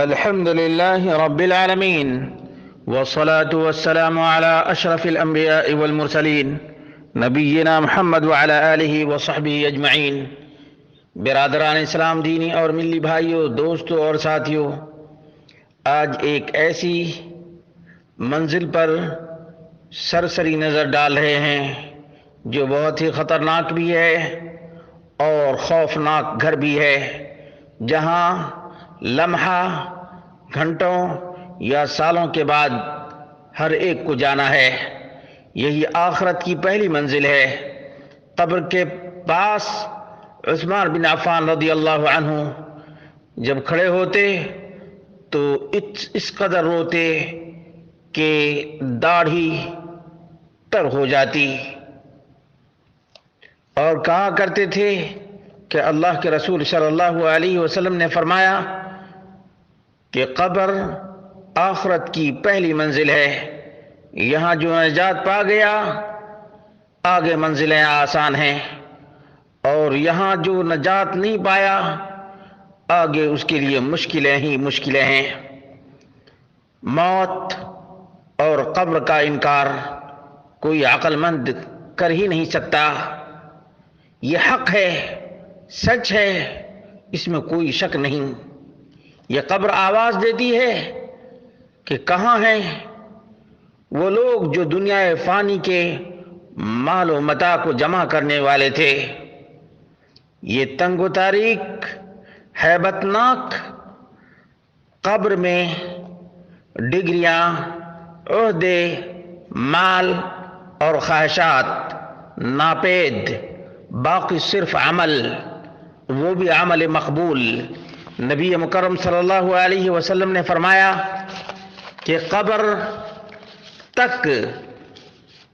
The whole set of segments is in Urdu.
الحمد لله رب العالمين والصلاة والسلام على أشرف الأنبياء والمرسلين نبينا محمد وعلى آله وصحبه أجمعين۔ برادران اسلام، دینی اور ملی بھائیوں، دوستوں اور ساتھیوں، آج ایک ایسی منزل پر سرسری نظر ڈال رہے ہیں جو بہت ہی خطرناک بھی ہے اور خوفناک گھر بھی ہے، جہاں لمحہ، گھنٹوں یا سالوں کے بعد ہر ایک کو جانا ہے۔ یہی آخرت کی پہلی منزل ہے۔ قبر کے پاس عثمان بن عفان رضی اللہ عنہ جب کھڑے ہوتے تو اس قدر روتے کہ داڑھی تر ہو جاتی، اور کہا کرتے تھے کہ اللہ کے رسول صلی اللہ علیہ وسلم نے فرمایا کہ قبر آخرت کی پہلی منزل ہے، یہاں جو نجات پا گیا آگے منزلیں آسان ہیں، اور یہاں جو نجات نہیں پایا آگے اس کے لیے مشکلیں ہی مشکلیں ہیں۔ موت اور قبر کا انکار کوئی عقل مند کر ہی نہیں سکتا۔ یہ حق ہے، سچ ہے، اس میں کوئی شک نہیں۔ یہ قبر آواز دیتی ہے کہ کہاں ہیں وہ لوگ جو دنیا فانی کے مال و متاع کو جمع کرنے والے تھے۔ یہ تنگ و تاریک، ہیبت ناک قبر میں ڈگریاں، عہدے، مال اور خواہشات ناپید، باقی صرف عمل، وہ بھی عمل مقبول۔ نبی مکرم صلی اللہ علیہ وسلم نے فرمایا کہ قبر تک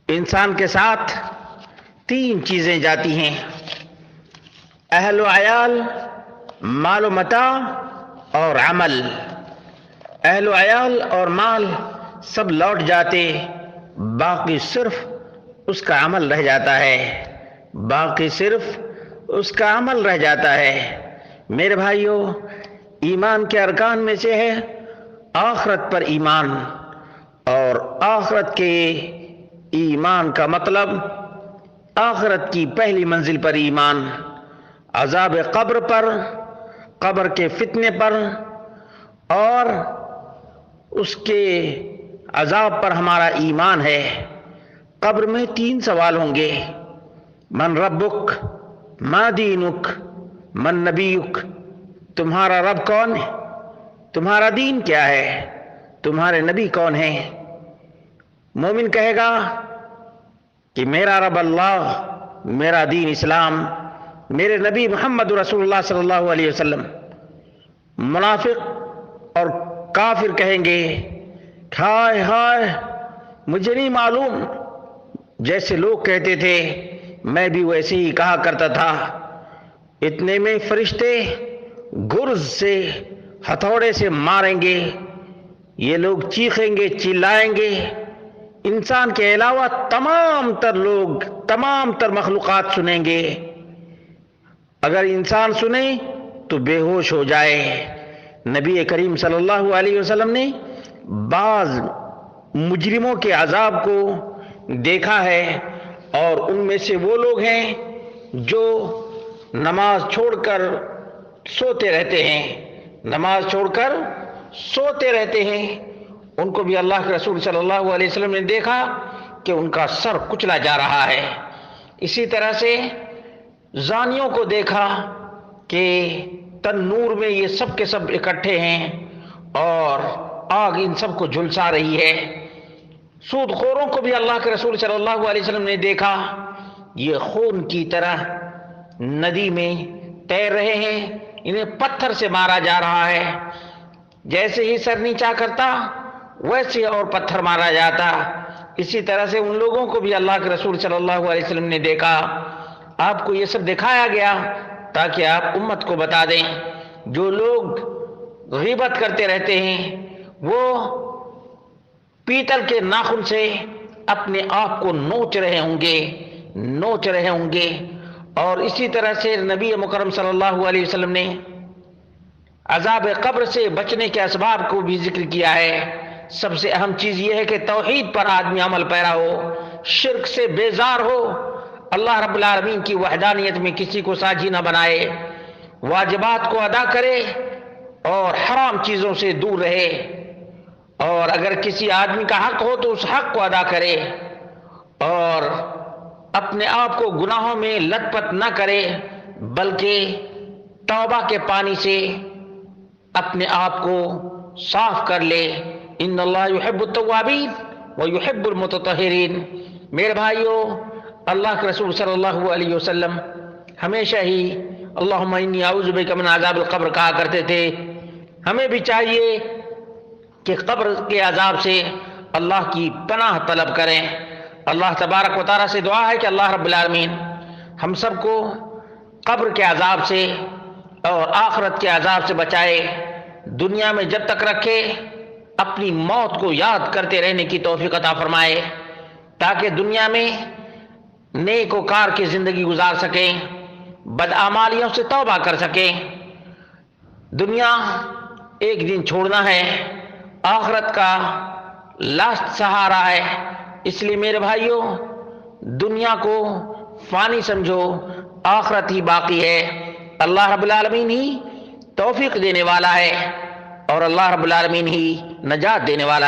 انسان کے ساتھ تین چیزیں جاتی ہیں: اہل و عیال، مال و متاع اور عمل۔ اہل و عیال اور مال سب لوٹ جاتے، باقی صرف اس کا عمل رہ جاتا ہے، باقی صرف اس کا عمل رہ جاتا ہے۔ میرے بھائیوں، ایمان کے ارکان میں سے ہے آخرت پر ایمان، اور آخرت کے ایمان کا مطلب آخرت کی پہلی منزل پر ایمان، عذاب قبر پر، قبر کے فتنے پر اور اس کے عذاب پر ہمارا ایمان ہے۔ قبر میں تین سوال ہوں گے: من ربک، ما دینک، من نبیک۔ تمہارا رب کون ہے؟ تمہارا دین کیا ہے؟ تمہارے نبی کون ہیں؟ مومن کہے گا کہ میرا رب اللہ، میرا دین اسلام، میرے نبی محمد رسول اللہ صلی اللہ علیہ وسلم۔ منافق اور کافر کہیں گے ہائے ہائے، مجھے نہیں معلوم، جیسے لوگ کہتے تھے میں بھی ویسے ہی کہا کرتا تھا۔ اتنے میں فرشتے گرز سے، ہتھوڑے سے ماریں گے، یہ لوگ چیخیں گے، چلائیں گے، انسان کے علاوہ تمام تر لوگ، تمام تر مخلوقات سنیں گے۔ اگر انسان سنے تو بے ہوش ہو جائے۔ نبی کریم صلی اللہ علیہ وسلم نے بعض مجرموں کے عذاب کو دیکھا ہے، اور ان میں سے وہ لوگ ہیں جو نماز چھوڑ کر سوتے رہتے ہیں، نماز چھوڑ کر سوتے رہتے ہیں۔ ان کو بھی اللہ کے رسول صلی اللہ علیہ وسلم نے دیکھا کہ ان کا سر کچلا جا رہا ہے۔ اسی طرح سے زانیوں کو دیکھا کہ تنور میں یہ سب کے سب اکٹھے ہیں اور آگ ان سب کو جھلسا رہی ہے۔ سود خوروں کو بھی اللہ کے رسول صلی اللہ علیہ وسلم نے دیکھا، یہ خون کی طرح ندی میں تیر رہے ہیں، انہیں پتھر سے مارا جا رہا ہے، جیسے ہی سر نیچا کرتا ویسے اور پتھر مارا جاتا۔ اسی طرح سے ان لوگوں کو بھی اللہ کے رسول صلی اللہ علیہ وسلم نے دیکھا۔ آپ کو یہ سب دکھایا گیا تاکہ آپ امت کو بتا دیں۔ جو لوگ غیبت کرتے رہتے ہیں وہ پیتل کے ناخن سے اپنے آپ کو نوچ رہے ہوں گے، اور اسی طرح سے نبی مکرم صلی اللہ علیہ وسلم نے عذاب قبر سے بچنے کے اسباب کو بھی ذکر کیا ہے۔ سب سے اہم چیز یہ ہے کہ توحید پر آدمی عمل پیرا ہو، شرک سے بیزار ہو، اللہ رب العالمین کی وحدانیت میں کسی کو ساجی نہ بنائے، واجبات کو ادا کرے اور حرام چیزوں سے دور رہے، اور اگر کسی آدمی کا حق ہو تو اس حق کو ادا کرے، اور اپنے آپ کو گناہوں میں لت پت نہ کرے، بلکہ توبہ کے پانی سے اپنے آپ کو صاف کر لے۔ ان اللہ یحب التوابین ویحب المتطہرین۔ میرے بھائیو، اللہ کے رسول صلی اللہ علیہ وسلم ہمیشہ ہی اللہم انی اعوذ بک من عذاب القبر کہا کرتے تھے۔ ہمیں بھی چاہیے کہ قبر کے عذاب سے اللہ کی پناہ طلب کریں۔ اللہ تبارک و تعالیٰ سے دعا ہے کہ اللہ رب العالمین ہم سب کو قبر کے عذاب سے اور آخرت کے عذاب سے بچائے، دنیا میں جب تک رکھے اپنی موت کو یاد کرتے رہنے کی توفیق عطا فرمائے، تاکہ دنیا میں نیک و کار کی زندگی گزار سکیں، بدعمالیوں سے توبہ کر سکیں۔ دنیا ایک دن چھوڑنا ہے، آخرت کا لاسٹ سہارا ہے، اس لیے میرے بھائیوں دنیا کو فانی سمجھو، آخرت ہی باقی ہے۔ اللہ رب العالمین ہی توفیق دینے والا ہے اور اللہ رب العالمین ہی نجات دینے والا ہے۔